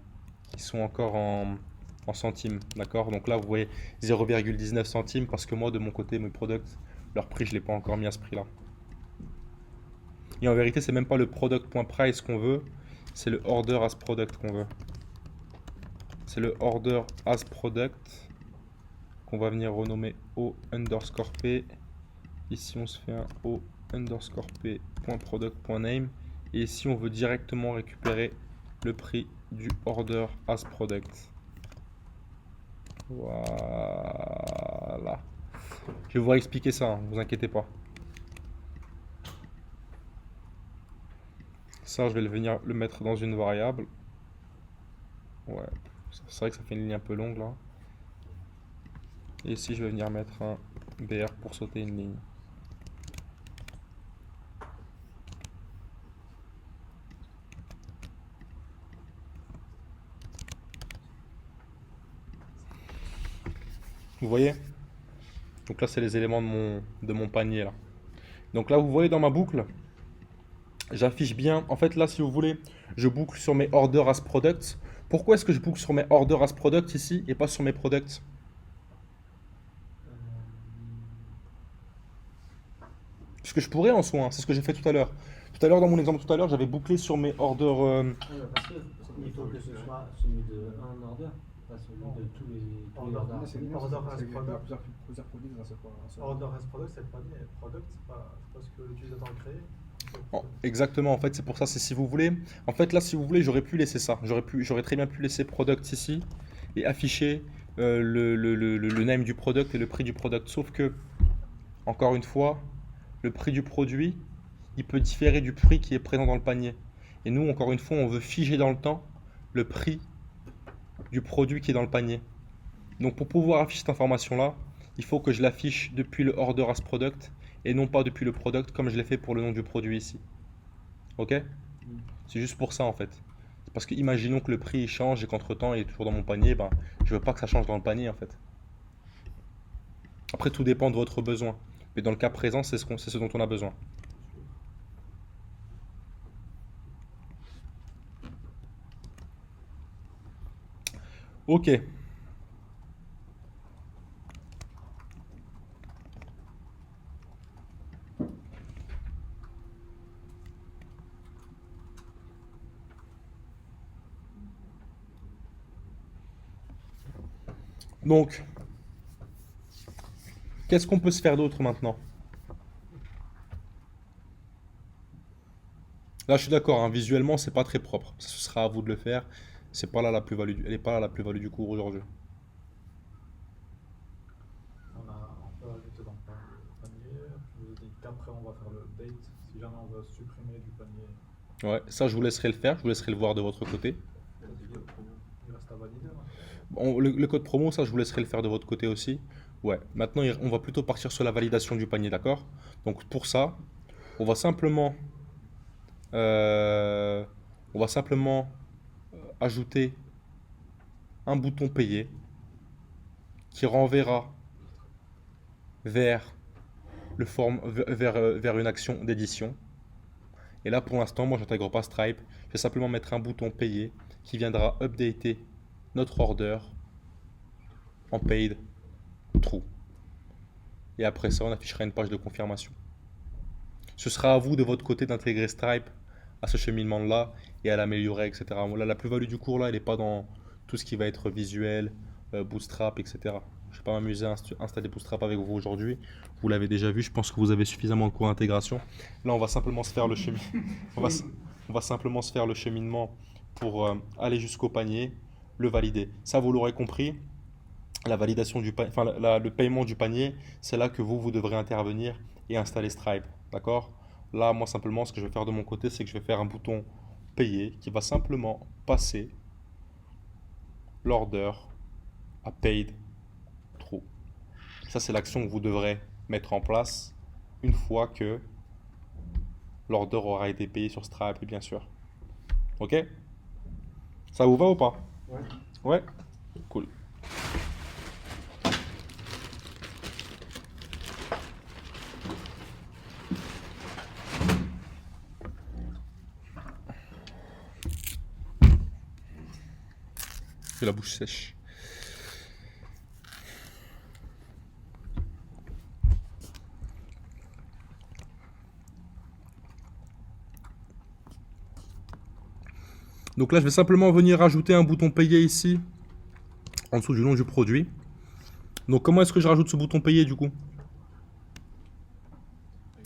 centimes, d'accord? Donc là, vous voyez 0,19 centimes parce que moi, de mon côté, mes products, leur prix, je l'ai pas encore mis à ce prix-là. Et en vérité, c'est même pas le product.price qu'on veut, c'est le order as product qu'on veut. C'est le order as product qu'on va venir renommer O underscore P. Ici, on se fait un O underscore P.product.name. Et ici, on veut directement récupérer le prix du order as product. Voilà. Je vais vous expliquer ça, ne vous inquiétez pas. Ça, je vais venir le mettre dans une variable. Ouais, c'est vrai que ça fait une ligne un peu longue là. Et ici, je vais venir mettre un BR pour sauter une ligne. Vous voyez? Donc là, c'est les éléments de mon panier là. Donc là, vous voyez dans ma boucle, j'affiche bien. En fait, là, si vous voulez, je boucle sur mes order as products. Pourquoi est-ce que je boucle sur mes order as products ici et pas sur mes products? Ce que je pourrais en soi, hein, c'est ce que j'ai fait tout à l'heure. Tout à l'heure, dans mon exemple tout à l'heure, j'avais bouclé sur mes order. Parce qu'il faut que ce soit celui de un order, pas celui de tous les Order orders. as product. Order as product, c'est le panier. Product, c'est pas ce que l'utilisateur a créé. Exactement, en fait, c'est pour ça, c'est si vous voulez. En fait, là, si vous voulez, j'aurais pu laisser ça. J'aurais très bien pu laisser product ici et afficher le name du product et le prix du product. Sauf que, encore une fois, le prix du produit, il peut différer du prix qui est présent dans le panier. Et nous, encore une fois, on veut figer dans le temps le prix du produit qui est dans le panier. Donc, pour pouvoir afficher cette information-là, il faut que je l'affiche depuis le order as product et non pas depuis le product comme je l'ai fait pour le nom du produit ici. Ok? C'est juste pour ça en fait. Parce que imaginons que le prix il change et qu'entre temps il est toujours dans mon panier, ben, je veux pas que ça change dans le panier en fait. Après tout dépend de votre besoin. Mais dans le cas présent, c'est ce dont on a besoin. Ok. Donc, qu'est-ce qu'on peut se faire d'autre maintenant? Là, je suis d'accord, hein, visuellement, c'est pas très propre. Ce sera à vous de le faire. C'est pas là la plus-value, elle est pas là la plus-value du cours aujourd'hui. On peut ajouter dans le panier. Je vous ai dit qu'après, on va faire le update. Si jamais on veut supprimer du panier, Ouais, ça, je vous laisserai le faire. Je vous laisserai le voir de votre côté. il reste à valider. Hein. Le code promo, ça, je vous laisserai le faire de votre côté aussi. Ouais, maintenant, on va plutôt partir sur la validation du panier, d'accord? Donc, pour ça, on va simplement, euh, on va simplement ajouter un bouton payer qui renverra vers, vers une action d'édition. Et là, pour l'instant, moi, j'intègre pas Stripe. Je vais simplement mettre un bouton payer qui viendra updater notre order en paid true. Et après ça, on affichera une page de confirmation. Ce sera à vous de votre côté d'intégrer Stripe à ce cheminement-là et à l'améliorer, etc. Là, la plus-value du cours, là, elle n'est pas dans tout ce qui va être visuel, Bootstrap, etc. Je ne vais pas m'amuser à installer Bootstrap avec vous aujourd'hui. Vous l'avez déjà vu, je pense que vous avez suffisamment de cours d'intégration. Là, on va simplement se faire le on va simplement se faire le cheminement pour aller jusqu'au panier, le valider. Ça, vous l'aurez compris. la validation du panier, enfin le paiement du panier, c'est là que vous devrez intervenir et installer Stripe. D'accord? Là, moi, simplement, ce que je vais faire de mon côté, c'est que je vais faire un bouton payer qui va simplement passer l'order à paid through. Ça, c'est l'action que vous devrez mettre en place une fois que l'order aura été payé sur Stripe, bien sûr. Ok? Ça vous va ou pas? Ouais. Ouais? Cool. J'ai la bouche sèche. Donc là, je vais simplement venir rajouter un bouton payer ici, en dessous du nom du produit. Donc comment est-ce que je rajoute ce bouton payer du coup?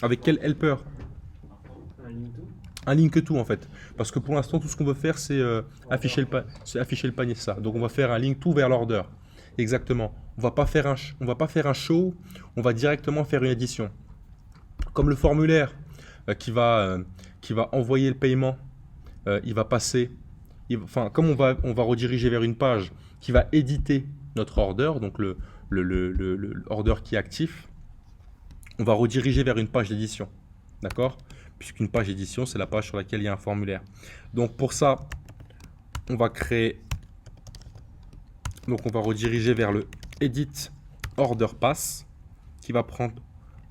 Avec quel helper? Un link to. Un link to en fait. Parce que pour l'instant, tout ce qu'on veut faire, c'est afficher le panier, ça. Donc on va faire un link to vers l'order. Exactement. On va pas faire un show, on va directement faire une édition. Comme le formulaire qui va envoyer le paiement, il va passer, enfin comme on va rediriger vers une page qui va éditer notre order, donc le order qui est actif, on va rediriger vers une page d'édition. D'accord? Puisqu'une page d'édition, c'est la page sur laquelle il y a un formulaire. Donc pour ça, on va créer, donc on va rediriger vers le edit order pass qui va prendre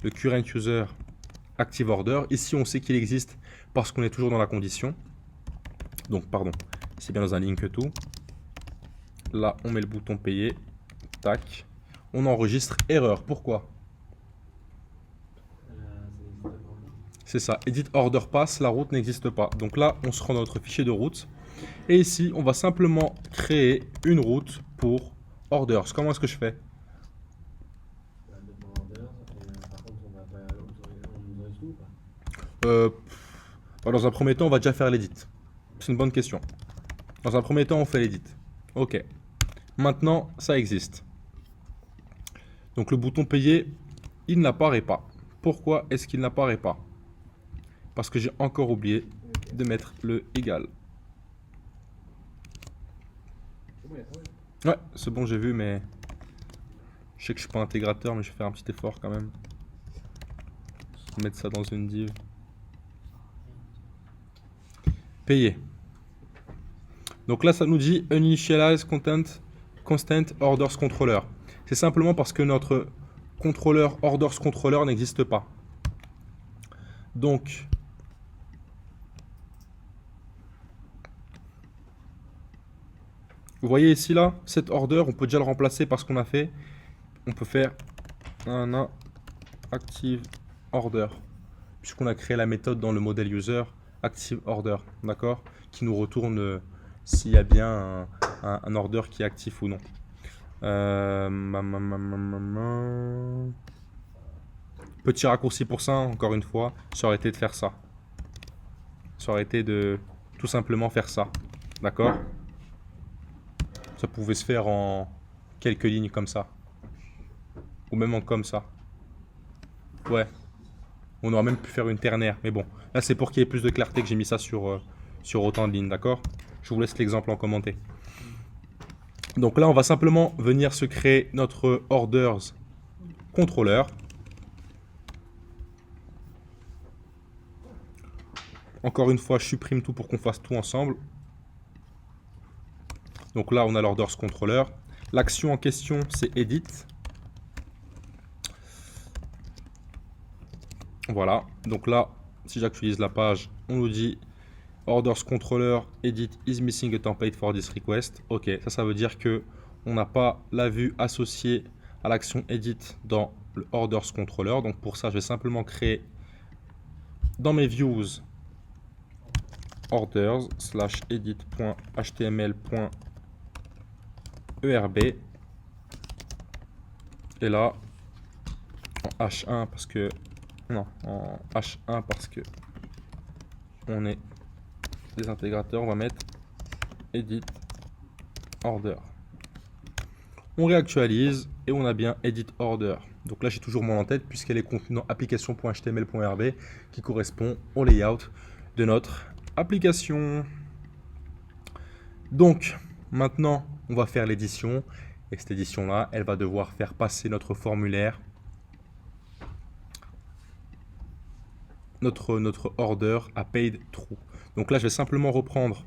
le current user active order. Ici, on sait qu'il existe parce qu'on est toujours dans la condition. Donc, pardon, c'est bien dans un link to. Là, on met le bouton payer. Tac. On enregistre erreur. Pourquoi? C'est ça. Edit order pass, la route n'existe pas. Donc là, on se rend dans notre fichier de route. Et ici, on va simplement créer une route pour orders. Comment est-ce que je fais? Dans un premier temps, on va déjà faire l'edit. C'est une bonne question. Dans un premier temps, on fait l'edit. Ok. Maintenant, ça existe. Donc le bouton payer, il n'apparaît pas. Pourquoi est-ce qu'il n'apparaît pas? Parce que j'ai encore oublié de mettre le égal. Ouais, c'est bon, j'ai vu, mais je sais que je suis pas intégrateur, mais je vais faire un petit effort quand même. Mettre ça dans une div. Payer. Donc là, ça nous dit Uninitialize Constant Orders Controller. C'est simplement parce que notre contrôleur Orders Controller n'existe pas. Donc, vous voyez ici là, cet order, on peut déjà le remplacer par ce qu'on a fait. On peut faire un active order, puisqu'on a créé la méthode dans le modèle user active order, d'accord, qui nous retourne s'il y a bien un order qui est actif ou non. Petit raccourci pour ça, encore une fois, ça aurait été de faire ça. Ça aurait été de tout simplement faire ça, d'accord. Ça pouvait se faire en quelques lignes comme ça. Ou même en comme ça. Ouais. On aurait même pu faire une ternaire. Mais bon, là c'est pour qu'il y ait plus de clarté que j'ai mis ça sur autant de lignes, d'accord? Je vous laisse l'exemple en commenter. Donc là, on va simplement venir se créer notre orders controller. Encore une fois, je supprime tout pour qu'on fasse tout ensemble. Donc là, on a l'orders controller. L'action en question, c'est edit. Voilà. Donc là, si j'actualise la page, on nous dit orders controller edit is missing a template for this request. Ok, ça veut dire que on n'a pas la vue associée à l'action edit dans le orders controller. Donc pour ça, je vais simplement créer dans mes views orders /edit.html.erb et là en H1 parce que non, en H1 parce que on est des intégrateurs, on va mettre edit order. On réactualise et on a bien edit order. Donc là, j'ai toujours mon en-tête puisqu'elle est contenue dans application.html.rb qui correspond au layout de notre application. Donc, maintenant, on va faire l'édition. Et cette édition-là, elle va devoir faire passer notre formulaire, notre order à paid true. Donc là, je vais simplement reprendre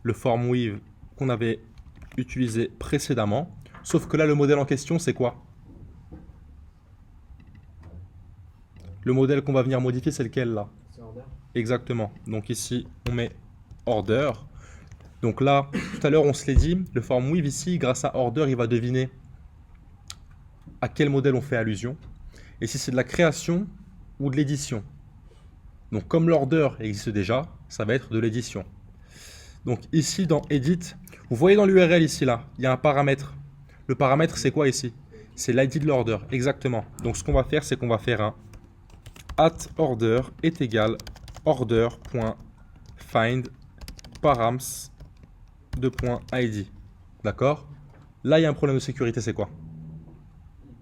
le form weave qu'on avait utilisé précédemment. Sauf que là, le modèle en question, c'est quoi? Le modèle qu'on va venir modifier, c'est lequel là? C'est order. Exactement. Donc ici, on met order. Donc là, tout à l'heure, on se l'est dit, le form weave ici, grâce à order, il va deviner à quel modèle on fait allusion. Et si c'est de la création ou de l'édition. Donc comme l'order existe déjà, ça va être de l'édition. Donc ici, dans edit, vous voyez dans l'URL ici, là, il y a un paramètre. Le paramètre, c'est quoi ici? C'est l'ID de l'order, exactement. Donc ce qu'on va faire, c'est qu'on va faire un @order est égal order.find params .id. D'accord? Là, il y a un problème de sécurité, c'est quoi?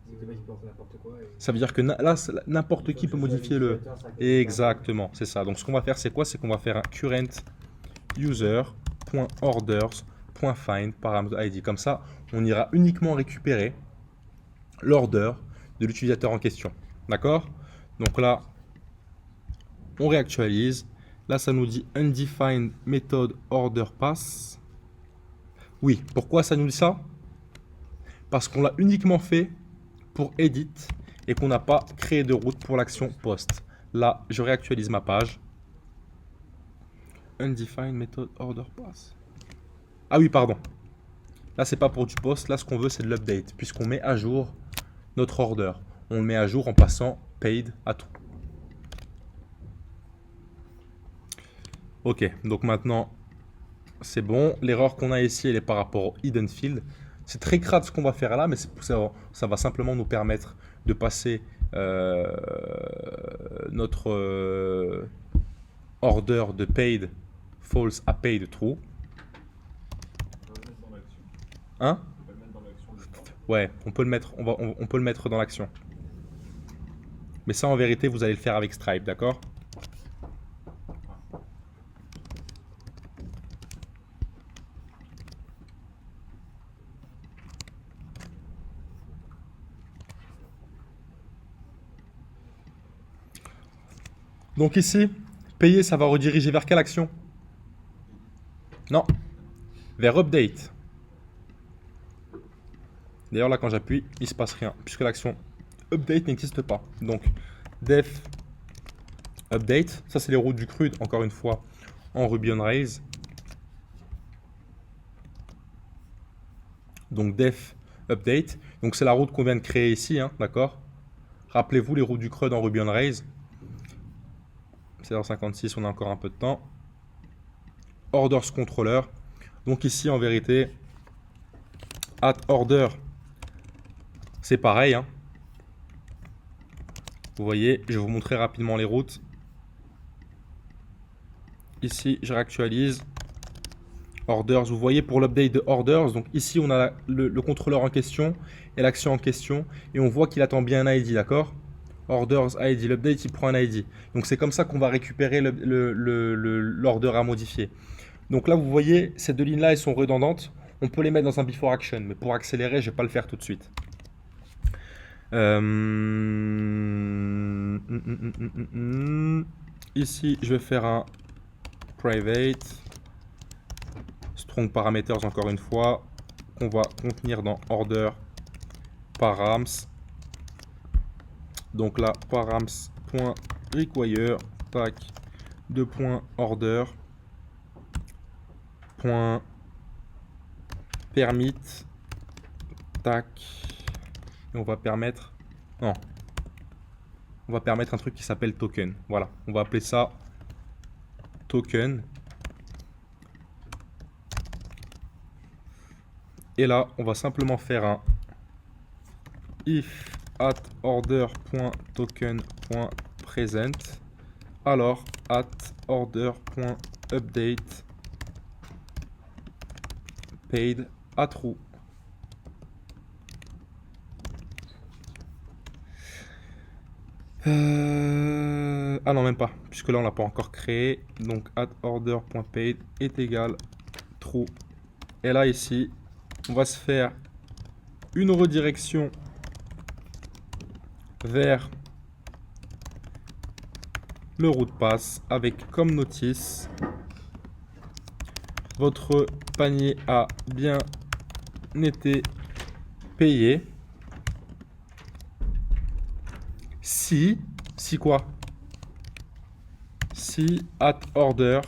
C'est que le mec il peut en faire n'importe quoi. Ça veut dire que là, n'importe qui peut modifier le... Exactement, c'est ça. Donc ce qu'on va faire, c'est quoi? C'est qu'on va faire un current user.orders.find params.id. Comme ça, on ira uniquement récupérer l'order de l'utilisateur en question. D'accord? Donc là, on réactualise. Là, ça nous dit undefined method order pass. Oui, pourquoi ça nous dit ça? Parce qu'on l'a uniquement fait pour edit et qu'on n'a pas créé de route pour l'action post. Là, je réactualise ma page. Undefined method order pass. Ah oui, pardon. Là, c'est pas pour du post. Là, ce qu'on veut, c'est de l'update, puisqu'on met à jour notre order. On le met à jour en passant paid à tout. Ok, donc maintenant, c'est bon. L'erreur qu'on a ici, elle est par rapport au hidden field. C'est très crade ce qu'on va faire là, mais ça va simplement nous permettre de passer notre order de paid false à paid true. On va le mettre dans l'action. Hein? On peut le mettre dans l'action du temps. Ouais, on peut le mettre, on peut le mettre dans l'action. Mais ça, en vérité, vous allez le faire avec Stripe, d'accord? Donc ici, payer, ça va rediriger vers quelle action? Non, vers update. D'ailleurs, là, quand j'appuie, il ne se passe rien, puisque l'action update n'existe pas. Donc, def update, ça c'est les routes du CRUD, encore une fois, en Ruby on Rails. Donc, def update, donc c'est la route qu'on vient de créer ici, hein, d'accord? Rappelez-vous les routes du CRUD en Ruby on Rails. 7h56, on a encore un peu de temps. Orders controller. Donc ici, en vérité, @order, c'est pareil, hein. Vous voyez, je vais vous montrer rapidement les routes. Ici, je réactualise. Orders, vous voyez pour l'update de orders. Donc ici, on a le contrôleur en question et l'action en question. Et on voit qu'il attend bien un ID, d'accord? Orders ID, l'update, il prend un ID. Donc c'est comme ça qu'on va récupérer l'order à modifier. Donc là, vous voyez, ces deux lignes-là, elles sont redondantes. On peut les mettre dans un before action, mais pour accélérer, je ne vais pas le faire tout de suite. Ici, je vais faire un private strong parameters encore une fois, qu'on va contenir dans order params. Donc là, params.require, tac, 2.order, point permit, tac, et on va permettre, non, on va permettre un truc qui s'appelle token. Voilà, on va appeler ça token. Et là, on va simplement faire un if @order.token.present, alors @order.update paid à true. Ah non, même pas, puisque là on l'a pas encore créé. Donc addOrder.paid est égal true. Et là ici, on va se faire une redirection vers le route pass avec comme notice: votre panier a bien été payé si quoi? Si addOrder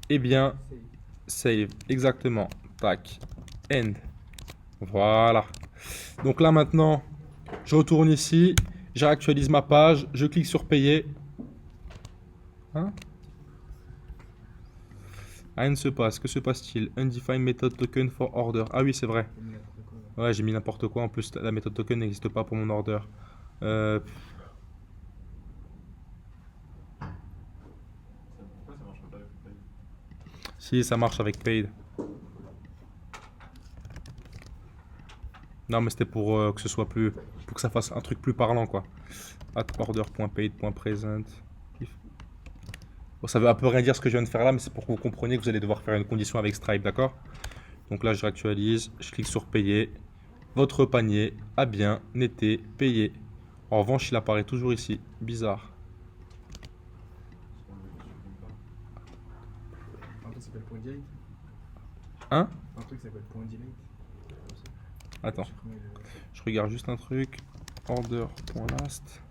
est bien save. Exactement. Tac. End. Voilà. Donc là maintenant, je retourne ici, je réactualise ma page, je clique sur payer. Hein? Rien ne se passe. Que se passe-t-il? Undefined method token for order. Ah oui, c'est vrai. Ouais, j'ai mis n'importe quoi. En plus, la méthode token n'existe pas pour mon order. Pourquoi ça marche pas avec Pay? Si, ça marche avec paid. Non, mais c'était pour que ce soit plus, pour que ça fasse un truc plus parlant, quoi. Order.paid.present. Bon, ça veut un peu rien dire ce que je viens de faire là, mais c'est pour que vous compreniez que vous allez devoir faire une condition avec Stripe, d'accord? Donc là, je réactualise, je clique sur payer. Votre panier a bien été payé. En revanche, il apparaît toujours ici. Bizarre. Un truc qui s'appelle point delete. Hein? Un truc qui s'appelle point delete. Attends, je regarde juste un truc. Order.last.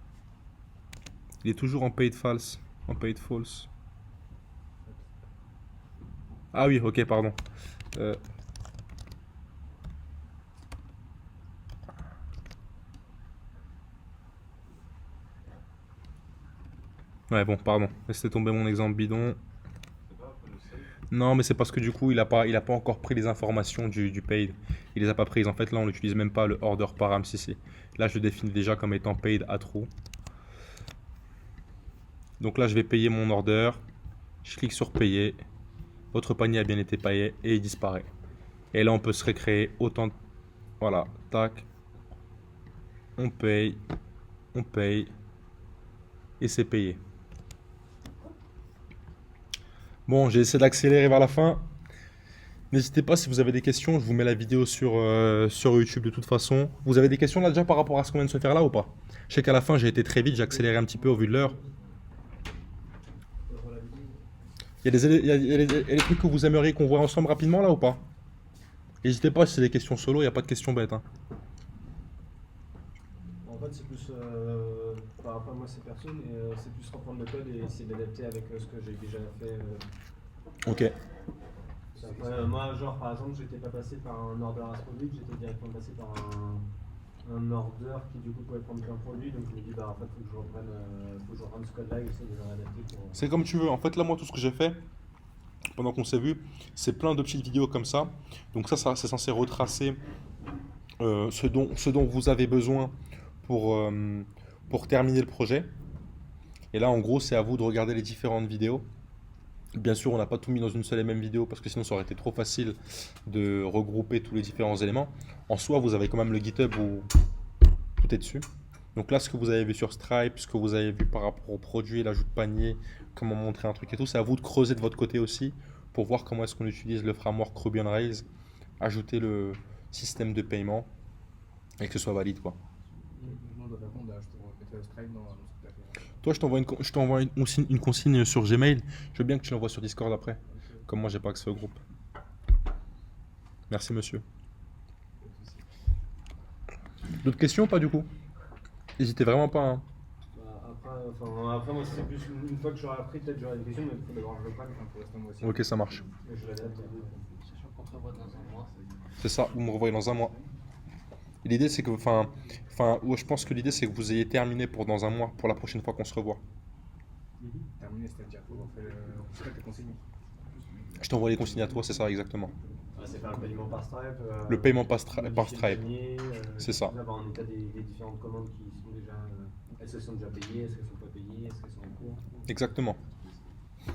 Il est toujours en paid false. En paid false. Ah oui, ok, pardon. Ouais, bon, pardon. Laissez tomber mon exemple bidon. C'est pas après le save? Non, mais c'est parce que du coup, il a pas encore pris les informations du paid. Il les a pas prises. En fait, là, on n'utilise même pas le order param CC. Là, je définis déjà comme étant paid à true. Donc là, je vais payer mon order. Je clique sur payer. Votre panier a bien été payé et il disparaît. Et là, on peut se recréer autant de... Voilà, tac. On paye. On paye. Et c'est payé. Bon, j'ai essayé d'accélérer vers la fin. N'hésitez pas si vous avez des questions, je vous mets la vidéo sur YouTube de toute façon. Vous avez des questions là déjà par rapport à ce qu'on vient de se faire là ou pas? Je sais qu'à la fin j'ai été très vite, j'ai accéléré un petit peu au vu de l'heure. Il y a des trucs que vous aimeriez qu'on voit ensemble rapidement là ou pas? N'hésitez pas si c'est des questions solo, il n'y a pas de questions bêtes, hein. En fait, c'est plus par rapport à moi, c'est perso, mais c'est plus reprendre le code et essayer d'adapter avec ce que j'ai déjà fait. Ok. Moi, genre, par exemple, j'étais pas passé par un order à ce produit, j'étais directement passé par un order qui, du coup, pouvait prendre qu'un produit. Donc, je me dis, bah, en fait, faut que je reprenne ce code-là et essayer de le réadapter pour. C'est comme tu veux. En fait, là, moi, tout ce que j'ai fait, pendant qu'on s'est vu, c'est plein de petites vidéos comme ça. Donc ça c'est censé retracer ce dont vous avez besoin pour terminer le projet. Et là, en gros, c'est à vous de regarder les différentes vidéos. Bien sûr, on n'a pas tout mis dans une seule et même vidéo parce que sinon, ça aurait été trop facile de regrouper tous les différents éléments. En soi, vous avez quand même le GitHub où tout est dessus. Donc là, ce que vous avez vu sur Stripe, ce que vous avez vu par rapport au produit, l'ajout de panier, comment montrer un truc et tout, c'est à vous de creuser de votre côté aussi pour voir comment est-ce qu'on utilise le framework Ruby on Rails, ajouter le système de paiement et que ce soit valide, quoi. Non, de répondre, là, je te mettrai Stripe dans ce que tu as fait. Toi, je t'envoie une consigne sur Gmail. Je veux bien que tu l'envoies sur Discord après. Comme moi, j'ai pas accès au groupe. Merci, monsieur. D'autres questions ou pas du coup? N'hésitez vraiment pas, hein. Après, moi, c'est plus une fois que j'aurai appris, peut-être j'aurai des questions, mais il faut d'abord que je le prenne. Pour l'instant, moi aussi. Ok, ça marche. Et je l'adapte. Sachant qu'on se revoit dans un mois. C'est ça, vous me revoyez dans un mois. Et l'idée, c'est que, je pense que l'idée, c'est que vous ayez terminé pour dans un mois, pour la prochaine fois qu'on se revoit. Terminé, c'est-à-dire qu'on fait c'est quoi tes consignes? Je t'envoie les consignes à toi, c'est ça, exactement. C'est faire le paiement par Stripe. Le paiement par Stripe, Panier, c'est ça. Avoir en état des différentes commandes qui sont déjà. Est-ce qu'elles sont déjà payées? Est-ce qu'elles sont pas payées? Est-ce qu'elles sont en cours? Exactement.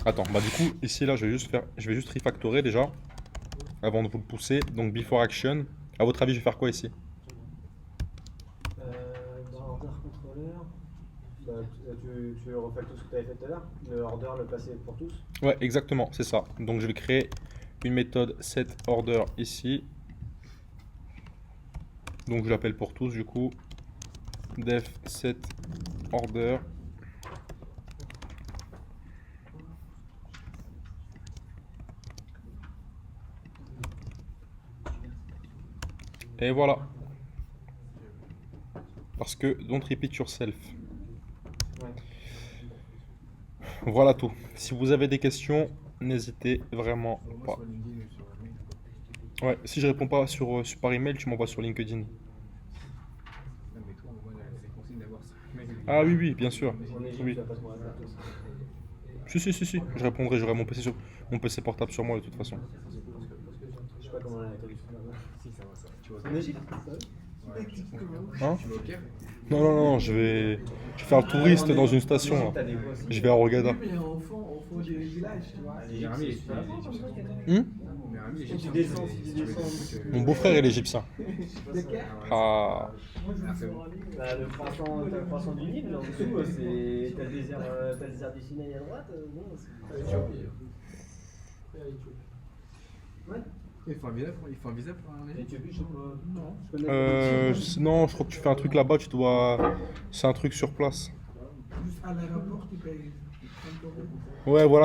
Attends, bah du coup, ici, là, je vais juste refactorer déjà, avant de vous le pousser. Donc, before action. À votre avis, je vais faire quoi ici? Dans order controller, Bah, tu refais tout ce que tu avais fait tout à l'heure, le order, le passer pour tous. Ouais, exactement, c'est ça. Donc je vais créer une méthode setOrder ici. Donc je l'appelle pour tous du coup. Def setOrder. Et voilà. Parce que don't repeat yourself. Ouais. Voilà tout. Si vous avez des questions, n'hésitez vraiment Moi pas. sur LinkedIn ou sur mail. Ouais, si je réponds pas par email, tu m'envoies sur LinkedIn. Non, mais toi, moi, c'est conseillé d'avoir ça. Ah oui, oui, bien sûr. En Égypte, Oui. tu vas pas te voir à tous. Si. Je répondrai, j'aurai mon PC portable sur moi de toute façon. Je sais pas comment la qualifie là-bas. Si, ça va, ça va. Tu vas En Égypte? Hein? Tu vas au Caire? Non, je vais faire un touriste dans une station là. Je vais à Hurghada. Mais on fond des villages, tu vois. Mes amis, égyptien. Hmm? Mes amis, Si tu égyptiens. descends, si tu descends. Mon beau-frère est égyptien. De Caire. Ah, Bah, le croissant du Nil, en dessous, t'as le désert du Sinaï à droite. Non, c'est. Il faut un visa pour un Égypte? Éthiopie, je sais pas. Non. Je connais pas. non, je crois que tu fais un truc là-bas, c'est un truc sur place. Juste à l'aéroport, tu payes 30 euros. Ouais, voilà.